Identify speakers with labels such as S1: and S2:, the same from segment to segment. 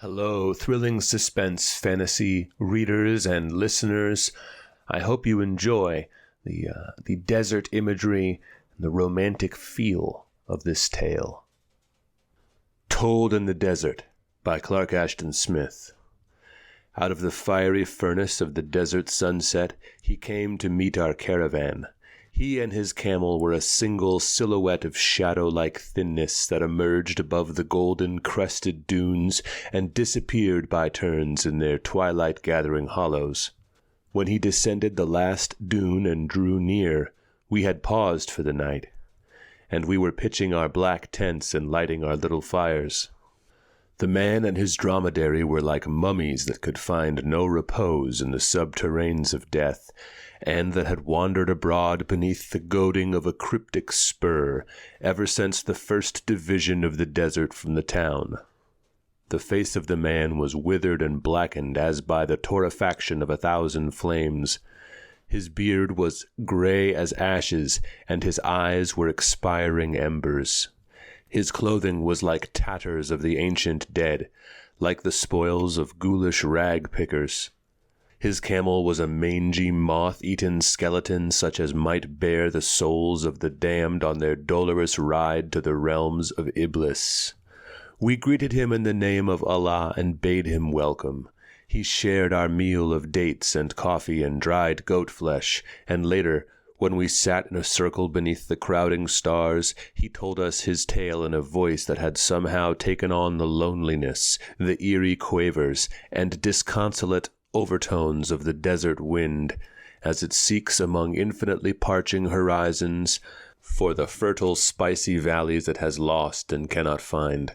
S1: Hello, Thrilling Suspense Fantasy readers and listeners. I hope you enjoy the desert imagery and the romantic feel of this tale. Told in the Desert by Clark Ashton Smith. Out of the fiery furnace of the desert sunset, he came to meet our caravan. He and his camel were a single silhouette of shadow-like thinness that emerged above the golden-crested dunes and disappeared by turns in their twilight-gathering hollows. When he descended the last dune and drew near, we had paused for the night, and we were pitching our black tents and lighting our little fires. The man and his dromedary were like mummies that could find no repose in the subterranes of death, and that had wandered abroad beneath the goading of a cryptic spur ever since the first division of the desert from the town. The face of the man was withered and blackened as by the torrefaction of 1,000 flames. His beard was gray as ashes, and his eyes were expiring embers. His clothing was like tatters of the ancient dead, like the spoils of ghoulish rag-pickers. His camel was a mangy, moth-eaten skeleton such as might bear the souls of the damned on their dolorous ride to the realms of Iblis. We greeted him in the name of Allah and bade him welcome. He shared our meal of dates and coffee and dried goat flesh, and later, when we sat in a circle beneath the crowding stars, he told us his tale in a voice that had somehow taken on the loneliness, the eerie quavers, and disconsolate overtones of the desert wind, as it seeks among infinitely parching horizons for the fertile, spicy valleys it has lost and cannot find.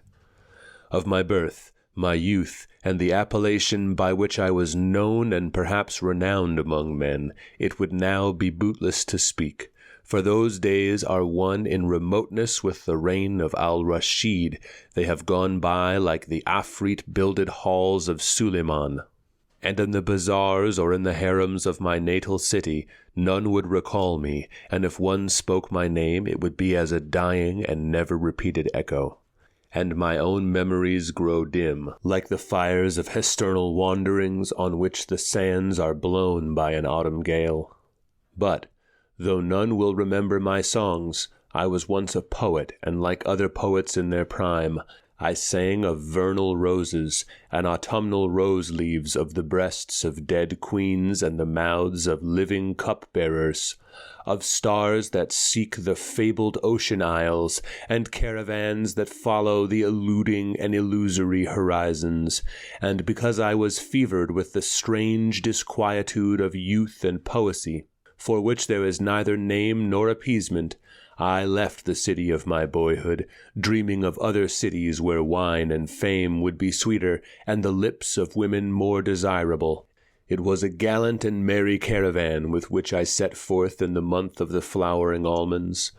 S1: Of my birth, my youth, and the appellation by which I was known and perhaps renowned among men, it would now be bootless to speak, for those days are one in remoteness with the reign of Al-Rashid. They have gone by like the Afrit-builded halls of Suleiman. And in the bazaars or in the harems of my natal city, none would recall me, and if one spoke my name, it would be as a dying and never-repeated echo. And my own memories grow dim, like the fires of hesternal wanderings on which the sands are blown by an autumn gale. But, though none will remember my songs, I was once a poet, and like other poets in their prime, I sang of vernal roses, and autumnal rose-leaves of the breasts of dead queens and the mouths of living cup-bearers, of stars that seek the fabled ocean isles, and caravans that follow the eluding and illusory horizons. And because I was fevered with the strange disquietude of youth and poesy, for which there is neither name nor appeasement, I left the city of my boyhood, dreaming of other cities where wine and fame would be sweeter, and the lips of women more desirable. It was a gallant and merry caravan with which I set forth in the month of the flowering almonds.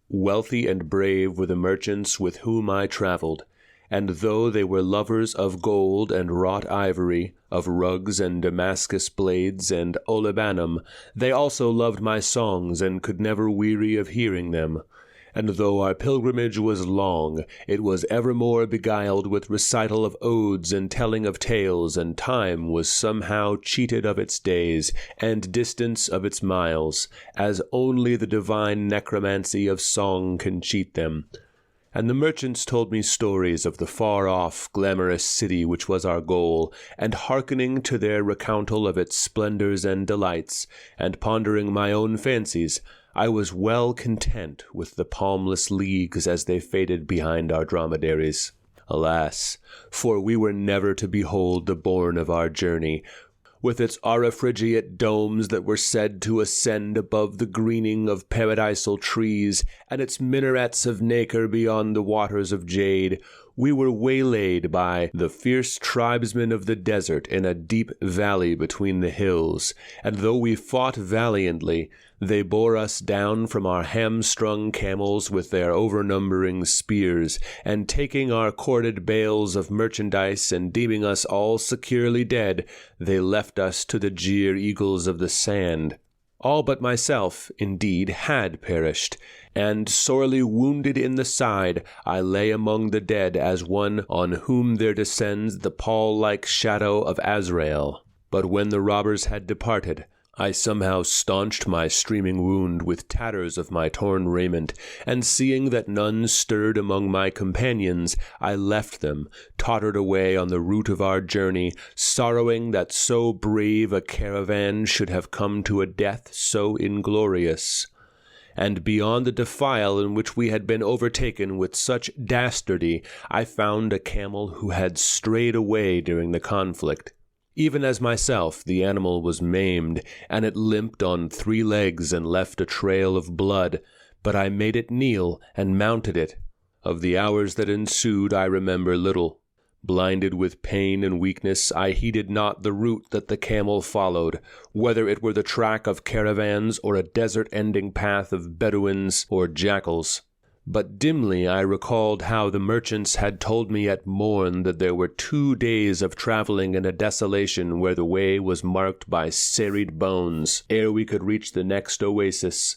S1: Wealthy and brave were the merchants with whom I traveled, and though they were lovers of gold and wrought ivory, of rugs and Damascus blades and olibanum, they also loved my songs and could never weary of hearing them. And though our pilgrimage was long, it was evermore beguiled with recital of odes and telling of tales, and time was somehow cheated of its days, and distance of its miles, as only the divine necromancy of song can cheat them. And the merchants told me stories of the far-off, glamorous city which was our goal, and hearkening to their recountal of its splendors and delights, and pondering my own fancies, I was well content with the palmless leagues as they faded behind our dromedaries. Alas, for we were never to behold the bourne of our journey, with its aurifrigiate domes that were said to ascend above the greening of paradisal trees, and its minarets of nacre beyond the waters of jade. We were waylaid by the fierce tribesmen of the desert in a deep valley between the hills, and though we fought valiantly, they bore us down from our hamstrung camels with their overnumbering spears, and taking our corded bales of merchandise and deeming us all securely dead, they left us to the jeer eagles of the sand. All but myself, indeed, had perished, and sorely wounded in the side, I lay among the dead as one on whom there descends the pall-like shadow of Azrael. But when the robbers had departed, I somehow staunched my streaming wound with tatters of my torn raiment, and seeing that none stirred among my companions, I left them, tottered away on the route of our journey, sorrowing that so brave a caravan should have come to a death so inglorious. And beyond the defile in which we had been overtaken with such dastardy, I found a camel who had strayed away during the conflict. Even as myself, the animal was maimed, and it limped on 3 legs and left a trail of blood, but I made it kneel and mounted it. Of the hours that ensued I remember little. Blinded with pain and weakness, I heeded not the route that the camel followed, whether it were the track of caravans or a desert-ending path of Bedouins or jackals. But dimly I recalled how the merchants had told me at morn that there were 2 days of traveling in a desolation where the way was marked by serried bones, ere we could reach the next oasis.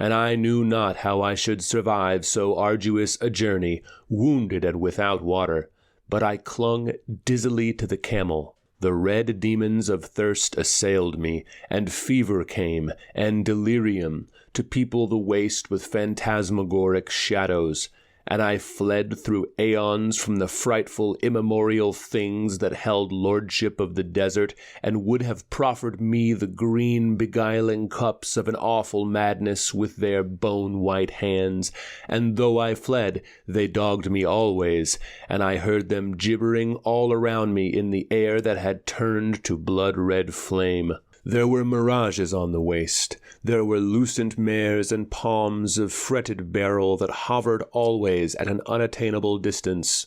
S1: And I knew not how I should survive so arduous a journey, wounded and without water. But I clung dizzily to the camel. The red demons of thirst assailed me, and fever came, and delirium, to people the waste with phantasmagoric shadows, and I fled through aeons from the frightful immemorial things that held lordship of the desert, and would have proffered me the green beguiling cups of an awful madness with their bone-white hands, and though I fled, they dogged me always, and I heard them gibbering all around me in the air that had turned to blood-red flame. There were mirages on the waste. There were lucent mares and palms of fretted beryl that hovered always at an unattainable distance.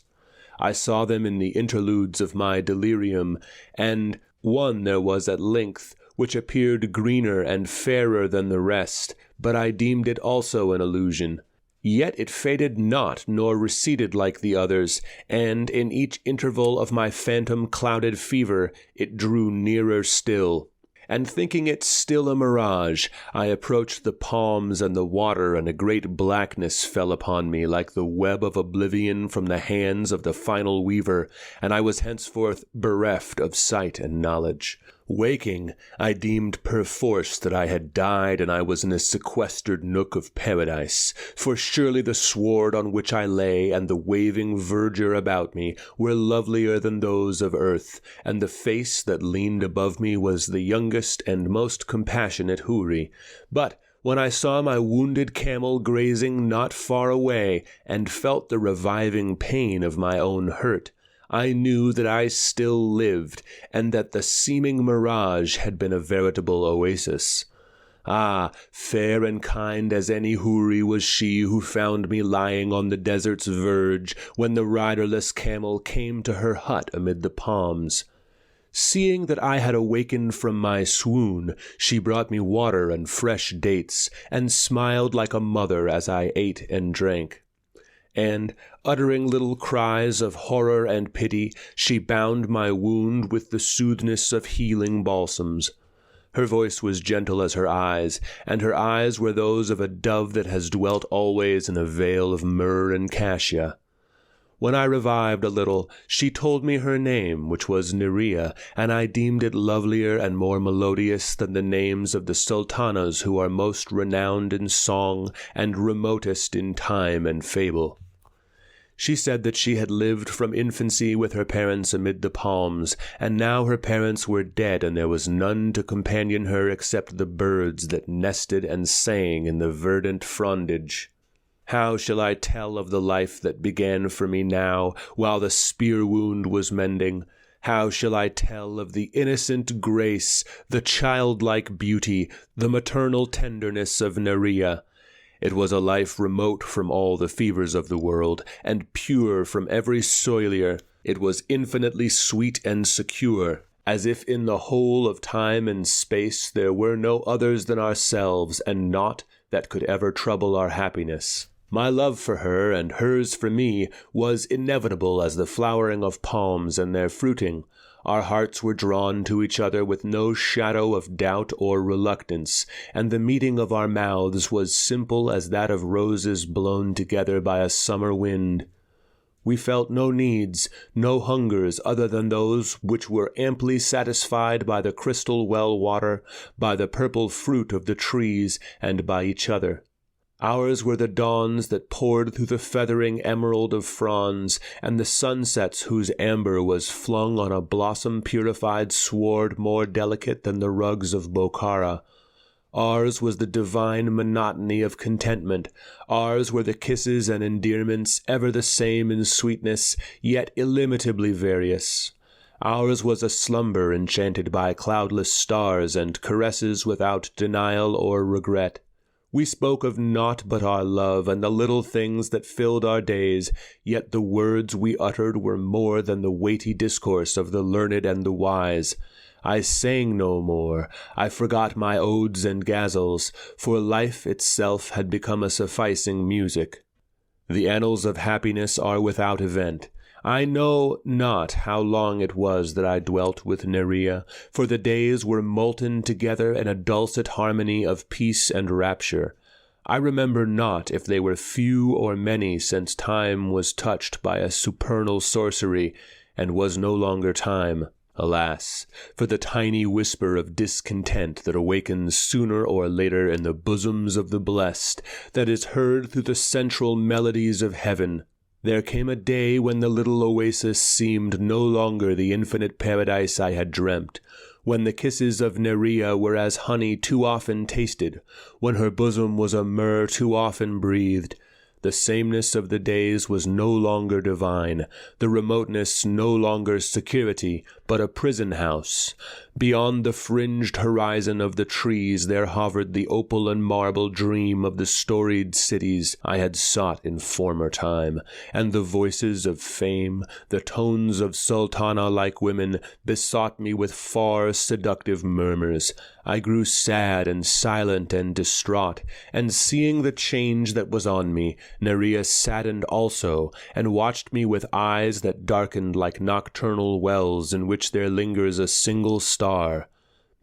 S1: I saw them in the interludes of my delirium, and one there was at length, which appeared greener and fairer than the rest, but I deemed it also an illusion. Yet it faded not, nor receded like the others, and in each interval of my phantom-clouded fever, it drew nearer still. And thinking it still a mirage, I approached the palms and the water, and a great blackness fell upon me like the web of oblivion from the hands of the final weaver, and I was henceforth bereft of sight and knowledge. Waking, I deemed perforce that I had died and I was in a sequestered nook of paradise, for surely the sward on which I lay and the waving verdure about me were lovelier than those of earth, and the face that leaned above me was the youngest and most compassionate houri. But when I saw my wounded camel grazing not far away, and felt the reviving pain of my own hurt, I knew that I still lived, and that the seeming mirage had been a veritable oasis. Ah, fair and kind as any houri was she who found me lying on the desert's verge, when the riderless camel came to her hut amid the palms. Seeing that I had awakened from my swoon, she brought me water and fresh dates, and smiled like a mother as I ate and drank. And, uttering little cries of horror and pity, she bound my wound with the soothness of healing balsams. Her voice was gentle as her eyes, and her eyes were those of a dove that has dwelt always in a vale of myrrh and cassia. When I revived a little, she told me her name, which was Nerea, and I deemed it lovelier and more melodious than the names of the sultanas who are most renowned in song and remotest in time and fable. She said that she had lived from infancy with her parents amid the palms, and now her parents were dead, and there was none to companion her except the birds that nested and sang in the verdant frondage. How shall I tell of the life that began for me now, while the spear wound was mending? How shall I tell of the innocent grace, the childlike beauty, the maternal tenderness of Nerea? It was a life remote from all the fevers of the world, and pure from every soilure. It was infinitely sweet and secure, as if in the whole of time and space there were no others than ourselves, and naught that could ever trouble our happiness. My love for her and hers for me was inevitable as the flowering of palms and their fruiting. Our hearts were drawn to each other with no shadow of doubt or reluctance, and the meeting of our mouths was simple as that of roses blown together by a summer wind. We felt no needs, no hungers other than those which were amply satisfied by the crystal well water, by the purple fruit of the trees, and by each other. Ours were the dawns that poured through the feathering emerald of fronds, and the sunsets whose amber was flung on a blossom-purified sward more delicate than the rugs of Bokhara. Ours was the divine monotony of contentment. Ours were the kisses and endearments, ever the same in sweetness, yet illimitably various. Ours was a slumber enchanted by cloudless stars, and caresses without denial or regret. We spoke of naught but our love and the little things that filled our days, yet the words we uttered were more than the weighty discourse of the learned and the wise. I sang no more, I forgot my odes and ghazals, for life itself had become a sufficing music. The annals of happiness are without event. I know not how long it was that I dwelt with Nerea, for the days were molten together in a dulcet harmony of peace and rapture. I remember not if they were few or many, since time was touched by a supernal sorcery, and was no longer time. Alas, for the tiny whisper of discontent that awakens sooner or later in the bosoms of the blessed, that is heard through the central melodies of heaven. There came a day when the little oasis seemed no longer the infinite paradise I had dreamt, when the kisses of Nerea were as honey too often tasted, when her bosom was a myrrh too often breathed. The sameness of the days was no longer divine, the remoteness no longer security, but a prison house. Beyond the fringed horizon of the trees there hovered the opal and marble dream of the storied cities I had sought in former time, and the voices of fame, the tones of sultana-like women, besought me with far seductive murmurs. I grew sad and silent and distraught, and seeing the change that was on me, Nerea saddened also, and watched me with eyes that darkened like nocturnal wells in which there lingers a single star.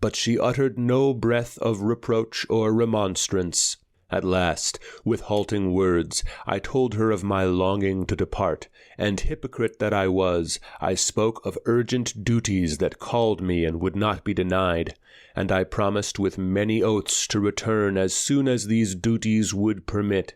S1: But she uttered no breath of reproach or remonstrance. At last, with halting words, I told her of my longing to depart, and hypocrite that I was, I spoke of urgent duties that called me and would not be denied, and I promised with many oaths to return as soon as these duties would permit.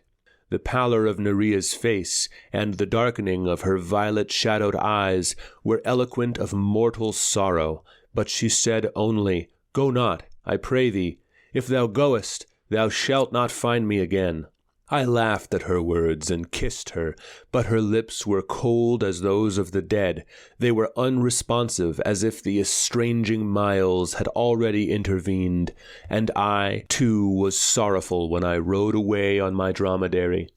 S1: The pallor of Nerea's face, and the darkening of her violet-shadowed eyes, were eloquent of mortal sorrow, but she said only, "Go not, I pray thee. If thou goest, thou shalt not find me again." I laughed at her words and kissed her, but her lips were cold as those of the dead. They were unresponsive, as if the estranging miles had already intervened, and I, too, was sorrowful when I rode away on my dromedary.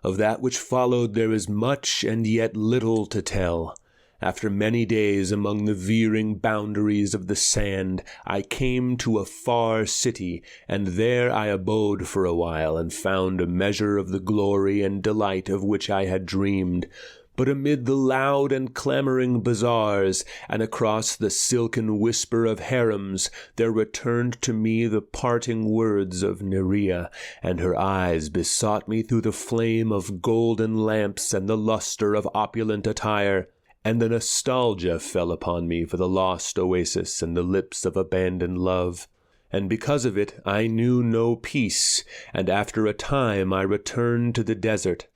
S1: Of that which followed there is much and yet little to tell. After many days among the veering boundaries of the sand, I came to a far city, and there I abode for a while, and found a measure of the glory and delight of which I had dreamed. But amid the loud and clamoring bazaars, and across the silken whisper of harems, there returned to me the parting words of Nerea, and her eyes besought me through the flame of golden lamps and the luster of opulent attire. And the nostalgia fell upon me for the lost oasis and the lips of abandoned love. And because of it I knew no peace, and after a time I returned to the desert.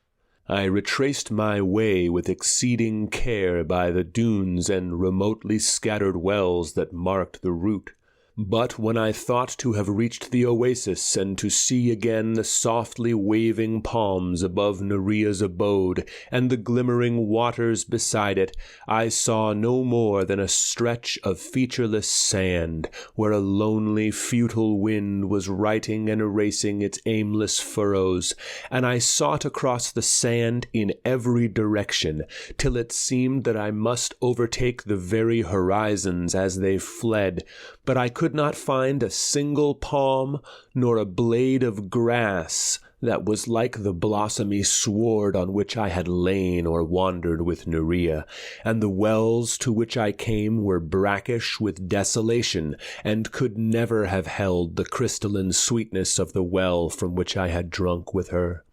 S1: I retraced my way with exceeding care by the dunes and remotely scattered wells that marked the route. But when I thought to have reached the oasis and to see again the softly waving palms above Nerea's abode and the glimmering waters beside it, I saw no more than a stretch of featureless sand, where a lonely, futile wind was writing and erasing its aimless furrows, and I sought across the sand in every direction, till it seemed that I must overtake the very horizons as they fled, but I could not find a single palm nor a blade of grass that was like the blossomy sward on which I had lain or wandered with Nerea, and the wells to which I came were brackish with desolation, and could never have held the crystalline sweetness of the well from which I had drunk with her.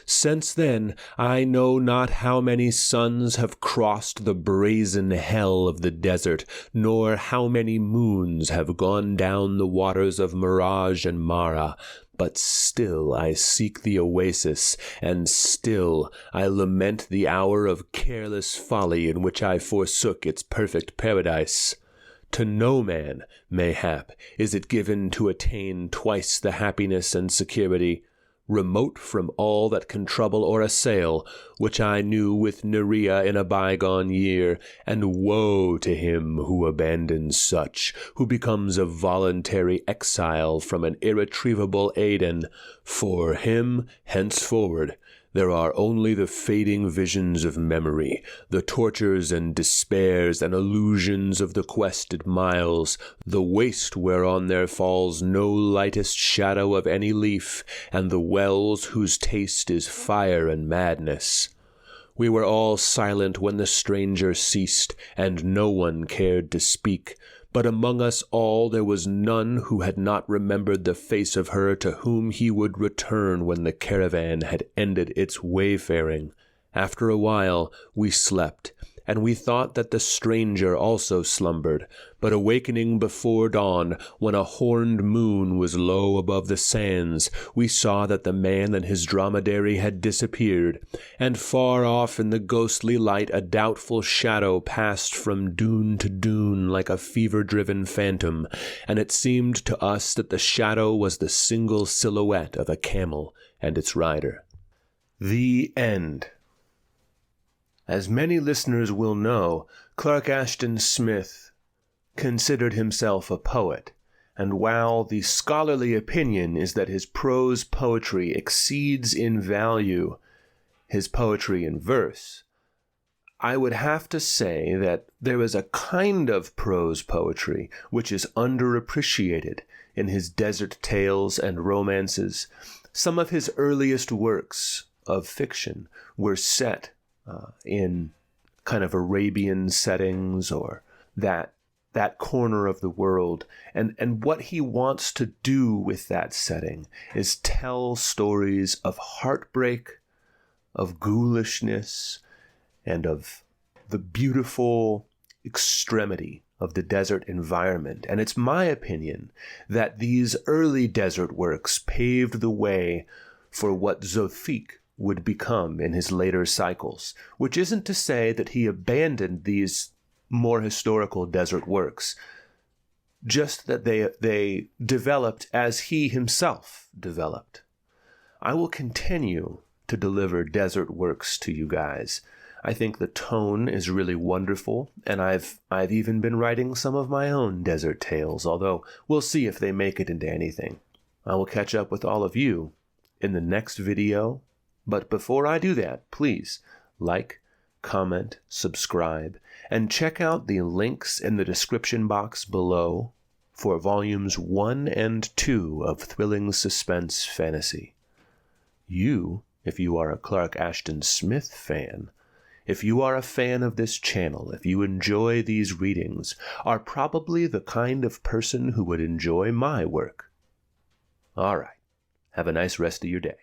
S1: Since then, I know not how many suns have crossed the brazen hell of the desert, nor how many moons have gone down the waters of Mirage and Mara, but still I seek the oasis, and still I lament the hour of careless folly in which I forsook its perfect paradise. To no man, mayhap, is it given to attain twice the happiness and security, remote from all that can trouble or assail, which I knew with Nerea in a bygone year, and woe to him who abandons such, who becomes a voluntary exile from an irretrievable Aidenn. For him, henceforward, there are only the fading visions of memory, the tortures and despairs and illusions of the quested miles, the waste whereon there falls no lightest shadow of any leaf, and the wells whose taste is fire and madness. We were all silent when the stranger ceased, and no one cared to speak. But among us all there was none who had not remembered the face of her to whom he would return when the caravan had ended its wayfaring. After a while we slept, and we thought that the stranger also slumbered, but awakening before dawn, when a horned moon was low above the sands, we saw that the man and his dromedary had disappeared, and far off in the ghostly light a doubtful shadow passed from dune to dune like a fever-driven phantom, and it seemed to us that the shadow was the single silhouette of a camel and its rider. The end. As many listeners will know, Clark Ashton Smith considered himself a poet, and while the scholarly opinion is that his prose poetry exceeds in value his poetry in verse, I would have to say that there is a kind of prose poetry which is underappreciated in his desert tales and romances. Some of his earliest works of fiction were set in kind of Arabian settings, or that corner of the world. And what he wants to do with that setting is tell stories of heartbreak, of ghoulishness, and of the beautiful extremity of the desert environment. And it's my opinion that these early desert works paved the way for what Zothique would become in his later cycles, which isn't to say that he abandoned these more historical desert works, just that they developed as he himself developed. I will continue to deliver desert works to you guys. I think the tone is really wonderful, and I've even been writing some of my own desert tales, although we'll see if they make it into anything. I will catch up with all of you in the next video. But before I do that, please like, comment, subscribe, and check out the links in the description box below for volumes 1 and 2 of Thrilling Suspense Fantasy. You, if you are a Clark Ashton Smith fan, if you are a fan of this channel, if you enjoy these readings, are probably the kind of person who would enjoy my work. All right. Have a nice rest of your day.